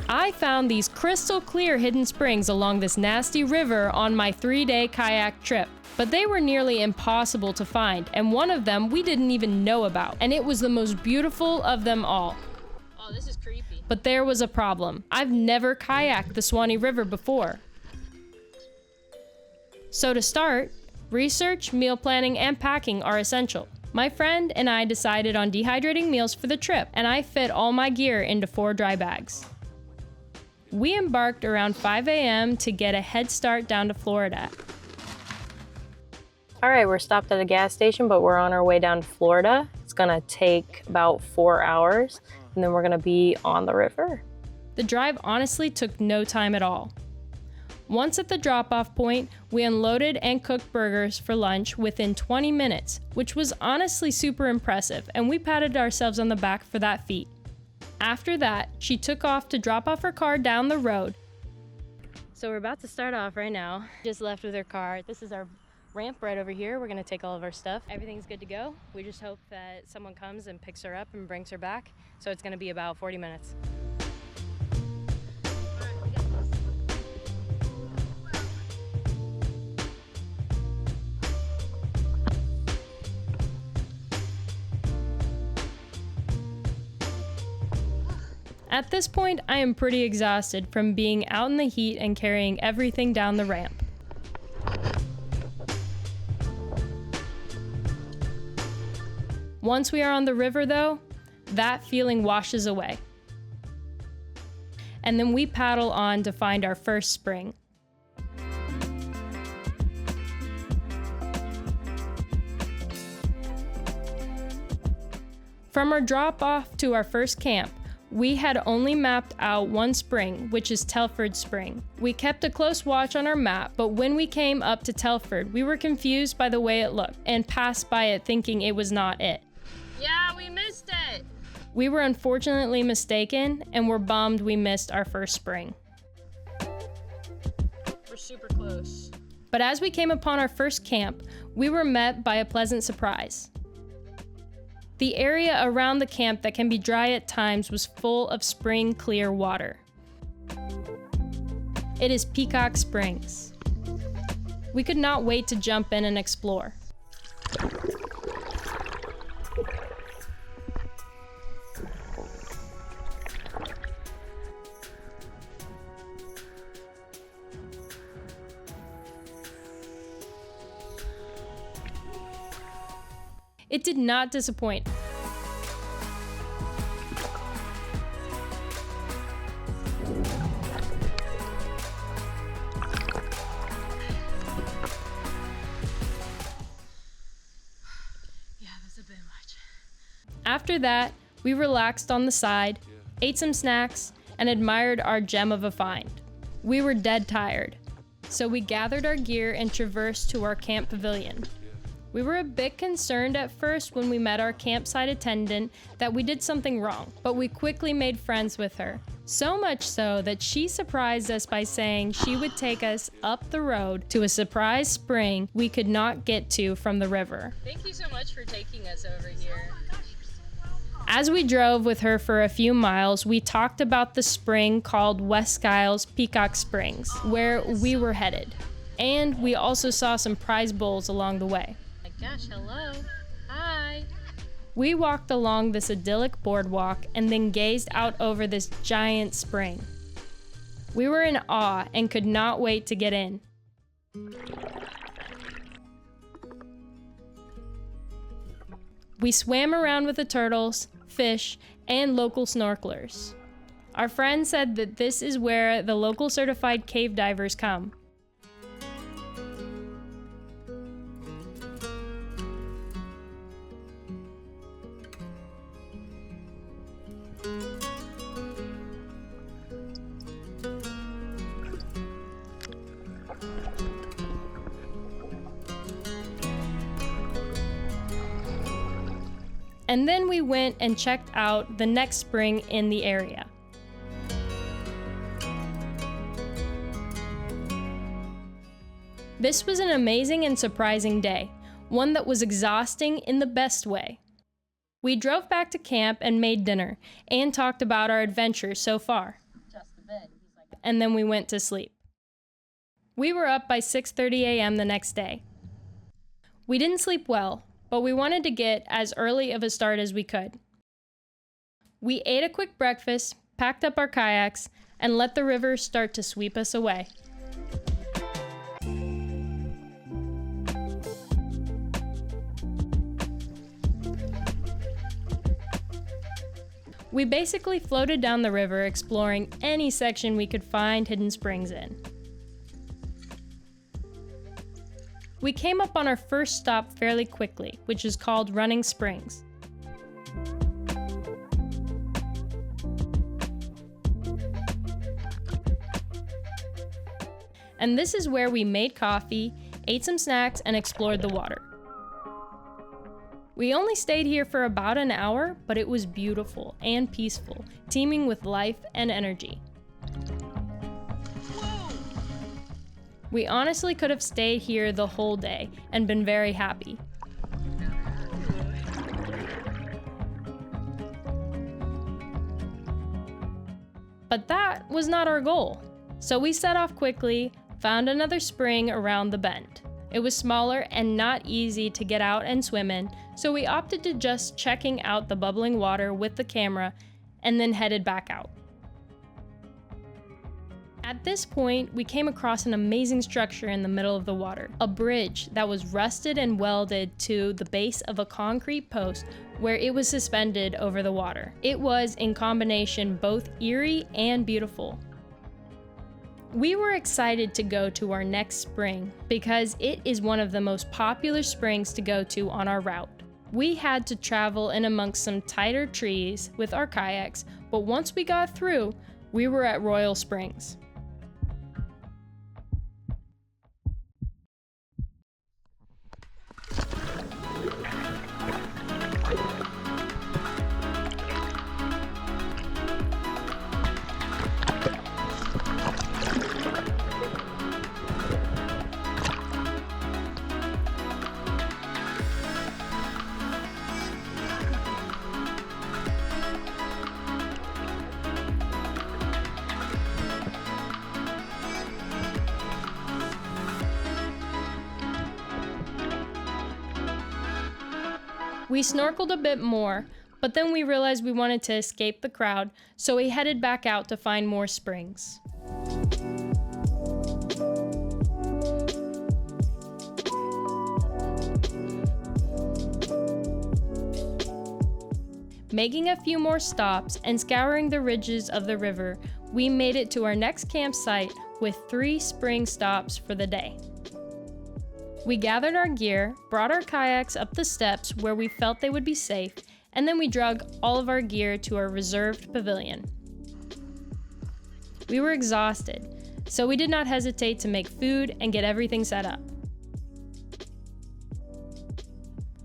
I found these crystal clear hidden springs along this nasty river on my 3-day kayak trip. But they were nearly impossible to find, and one of them we didn't even know about, and it was the most beautiful of them all. Oh, this is creepy. But there was a problem. I've never kayaked the Swanee River before. So to start, research, meal planning, and packing are essential. My friend and I decided on dehydrating meals for the trip, and I fit all my gear into 4 dry bags. We embarked around 5 a.m. to get a head start down to Florida. All right, we're stopped at a gas station, but we're on our way down to Florida. It's gonna take about 4 hours, and then we're gonna be on the river. The drive honestly took no time at all. Once at the drop-off point, we unloaded and cooked burgers for lunch within 20 minutes, which was honestly super impressive, and we patted ourselves on the back for that feat. After that, she took off to drop off her car down the road. So we're about to start off right now. Just left with her car. This is our ramp right over here. We're gonna take all of our stuff. Everything's good to go. We just hope that someone comes and picks her up and brings her back. So it's gonna be about 40 minutes. At this point, I am pretty exhausted from being out in the heat and carrying everything down the ramp. Once we are on the river though, that feeling washes away. And then we paddle on to find our first spring. From our drop off to our first camp, we had only mapped out one spring, which is Telford Spring. We kept a close watch on our map, but when we came up to Telford, we were confused by the way it looked and passed by it thinking it was not it. Yeah, we missed it. We were unfortunately mistaken and were bummed we missed our first spring. We're super close. But as we came upon our first camp, we were met by a pleasant surprise. The area around the camp that can be dry at times was full of spring clear water. It is Peacock Springs. We could not wait to jump in and explore. It did not disappoint. Yeah, that's a bit much. After that, we relaxed on the side, ate some snacks, and admired our gem of a find. We were dead tired, so we gathered our gear and traversed to our camp pavilion. We were a bit concerned at first when we met our campsite attendant that we did something wrong, but we quickly made friends with her. So much so that she surprised us by saying she would take us up the road to a surprise spring we could not get to from the river. Thank you so much for taking us over here. As we drove with her for a few miles, we talked about the spring called West Giles Peacock Springs, where we were headed. And we also saw some prize bulls along the way. Gosh, hello. Hi. We walked along this idyllic boardwalk and then gazed out over this giant spring. We were in awe and could not wait to get in. We swam around with the turtles, fish, and local snorkelers. Our friend said that this is where the local certified cave divers come. And then we went and checked out the next spring in the area. This was an amazing and surprising day, one that was exhausting in the best way. We drove back to camp and made dinner, and talked about our adventures so far. Justin. and then we went to sleep. We were up by 6:30 a.m. the next day. We didn't sleep well, but we wanted to get as early of a start as we could. We ate a quick breakfast, packed up our kayaks, and let the river start to sweep us away. We basically floated down the river exploring any section we could find hidden springs in. We came up on our first stop fairly quickly, which is called Running Springs. And this is where we made coffee, ate some snacks, and explored the water. We only stayed here for about an hour, but it was beautiful and peaceful, teeming with life and energy. We honestly could have stayed here the whole day and been very happy. But that was not our goal. So we set off quickly, found another spring around the bend. It was smaller and not easy to get out and swim in, so we opted to just checking out the bubbling water with the camera and then headed back out. At this point, we came across an amazing structure in the middle of the water, a bridge that was rusted and welded to the base of a concrete post where it was suspended over the water. It was, in combination, both eerie and beautiful. We were excited to go to our next spring because it is one of the most popular springs to go to on our route. We had to travel in amongst some tighter trees with our kayaks, but once we got through, we were at Royal Springs. We snorkeled a bit more, but then we realized we wanted to escape the crowd, so we headed back out to find more springs. Making a few more stops and scouring the ridges of the river, we made it to our next campsite with 3 spring stops for the day. We gathered our gear, brought our kayaks up the steps where we felt they would be safe, and then we drug all of our gear to our reserved pavilion. We were exhausted, so we did not hesitate to make food and get everything set up.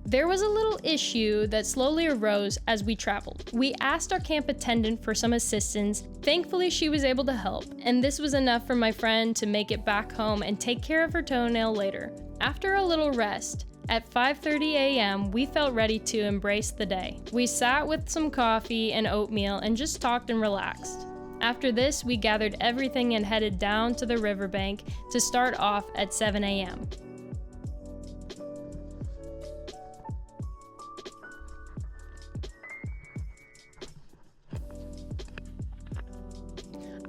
There was a little issue that slowly arose as we traveled. We asked our camp attendant for some assistance. Thankfully, she was able to help, and this was enough for my friend to make it back home and take care of her toenail later. After a little rest, at 5:30 a.m., we felt ready to embrace the day. We sat with some coffee and oatmeal and just talked and relaxed. After this, we gathered everything and headed down to the riverbank to start off at 7 a.m.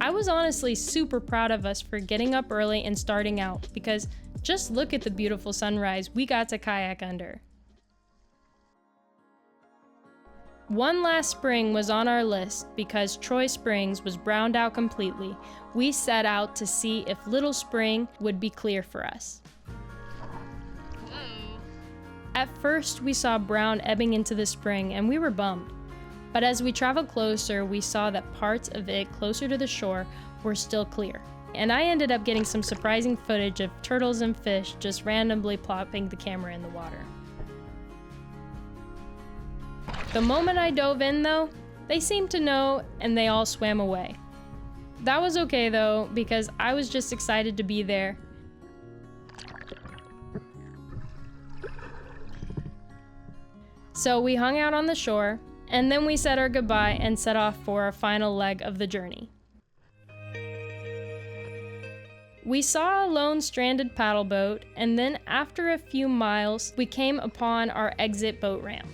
I was honestly super proud of us for getting up early and starting out, because just look at the beautiful sunrise we got to kayak under. One last spring was on our list because Troy Springs was browned out completely. We set out to see if Little Spring would be clear for us. At first, we saw brown ebbing into the spring and we were bummed. But as we traveled closer, we saw that parts of it closer to the shore were still clear. And I ended up getting some surprising footage of turtles and fish just randomly plopping the camera in the water. The moment I dove in though, they seemed to know and they all swam away. That was okay though, because I was just excited to be there. So we hung out on the shore, and then we said our goodbye and set off for our final leg of the journey. We saw a lone stranded paddle boat, and then after a few miles, we came upon our exit boat ramp.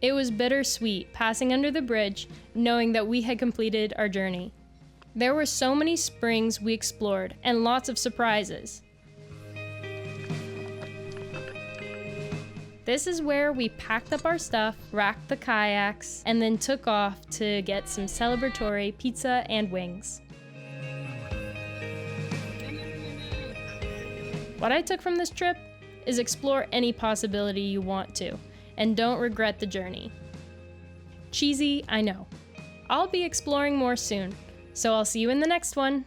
It was bittersweet passing under the bridge, knowing that we had completed our journey. There were so many springs we explored, and lots of surprises. This is where we packed up our stuff, racked the kayaks, and then took off to get some celebratory pizza and wings. What I took from this trip is explore any possibility you want to, and don't regret the journey. Cheesy, I know. I'll be exploring more soon, so I'll see you in the next one.